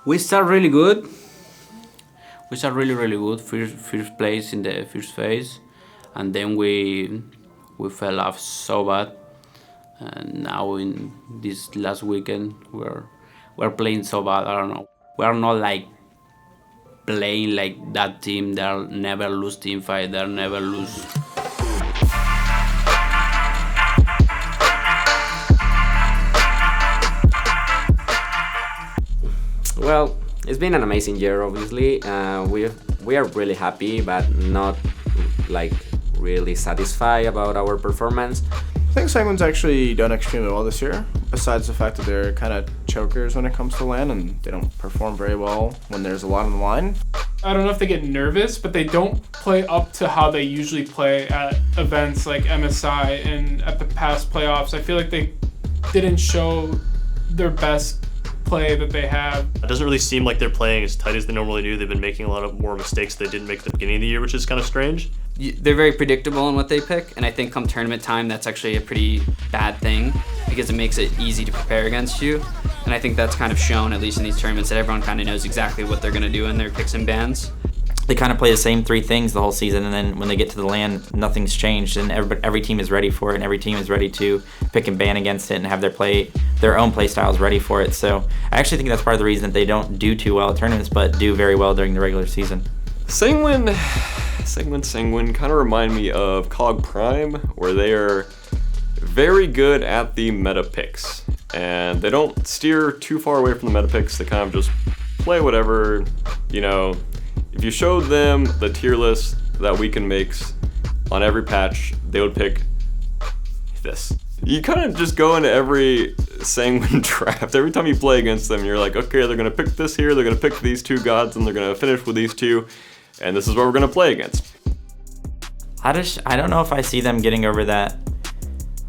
We start really good. We start really good. First place in the first phase, and then we fell off so bad. And now in this last weekend, we're playing so bad. I don't know. We are not like playing like that team. They'll never lose team fight. They'll never lose. Well, it's been an amazing year, obviously. We are really happy, but not like really satisfied about our performance. I think Sanguine's actually done extremely well this year, besides the fact that they're kind of chokers when it comes to LAN and they don't perform very well when there's a lot on the line. I don't know if they get nervous, but they don't play up to how they usually play at events like MSI and at the past playoffs. I feel like they didn't show their best play that they have. It doesn't really seem like they're playing as tight as they normally do. They've been making a lot of more mistakes they didn't make at the beginning of the year, which is kind of strange. They're very predictable in what they pick, and I think come tournament time, that's actually a pretty bad thing because it makes it easy to prepare against you. And I think that's kind of shown, at least in these tournaments, that everyone kind of knows exactly what they're going to do in their picks and bans. They kind of play the same three things the whole season, and then when they get to the LAN, nothing's changed, and every team is ready for it, and every team is ready to pick and ban against it and have their own play styles ready for it. So I actually think that's part of the reason that they don't do too well at tournaments, but do very well during the regular season. Sanguine kind of remind me of COG Prime, where they are very good at the meta picks, and they don't steer too far away from the meta picks. They kind of just play whatever, you know. If you showed them the tier list that Weekend makes on every patch, they would pick this. You kind of just go into every Sanguine draft. Every time you play against them, you're like, okay, they're going to pick this here, they're going to pick these two gods, and they're going to finish with these two, and this is what we're going to play against. I don't know if I see them getting over that.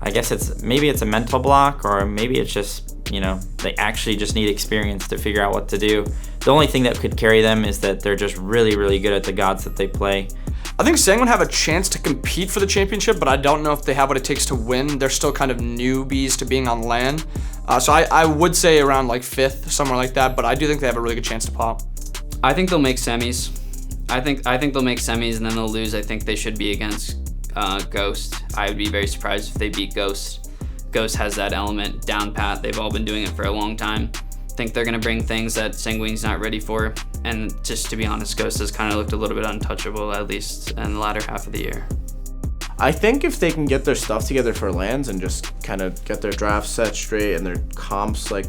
I guess maybe it's a mental block, or maybe it's just, you know, they actually just need experience to figure out what to do. The only thing that could carry them is that they're just really good at the gods that they play. I think Sanguine have a chance to compete for the championship, but I don't know if they have what it takes to win. They're still kind of newbies to being on LAN. So I would say around like 5th, somewhere like that, but I do think they have a really good chance to pop. I think they'll make semis. I think they'll make semis and then they'll lose. I think they should be against Ghost. I would be very surprised if they beat Ghost. Ghost has that element down pat. They've all been doing it for a long time. I think they're gonna bring things that Sanguine's not ready for. And just to be honest, Ghost has kind of looked a little bit untouchable, at least in the latter half of the year. I think if they can get their stuff together for LANs and just kind of get their draft set straight and their comps, like,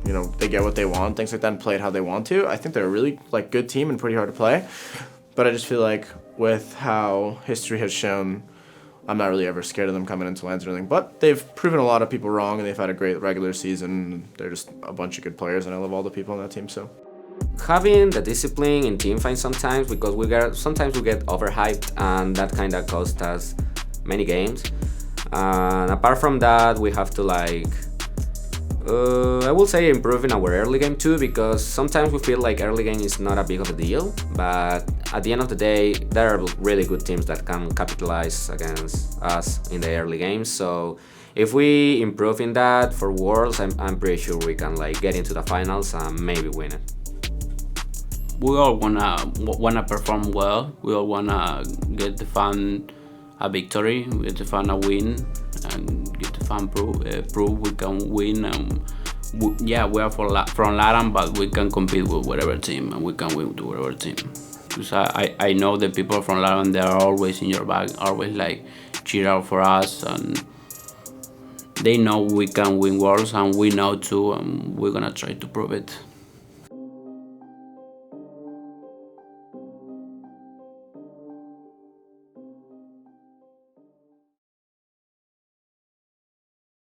you know, they get what they want, things like that, and play it how they want to, I think they're a really like good team and pretty hard to play. But I just feel like with how history has shown, I'm not really ever scared of them coming into LANs or anything. But they've proven a lot of people wrong, and they've had a great regular season. They're just a bunch of good players, and I love all the people on that team. So Having the discipline in team fights sometimes, because sometimes we get overhyped, and that kind of cost us many games. And apart from that, we have to I will say improve in our early game too, because sometimes we feel like early game is not a big of a deal, but at the end of the day, there are really good teams that can capitalize against us in the early games. So if we improve in that for Worlds, I'm pretty sure we can like get into the finals and maybe win it. We all wanna perform well. We all wanna get the fan a victory, get the fan a win, and get the fan prove we can win. We are from LATAM, but we can compete with whatever team, and we can win to whatever team. Because I know the people from LATAM, they are always in your back, always like cheer out for us, and they know we can win Worlds, and we know too, and we're gonna try to prove it.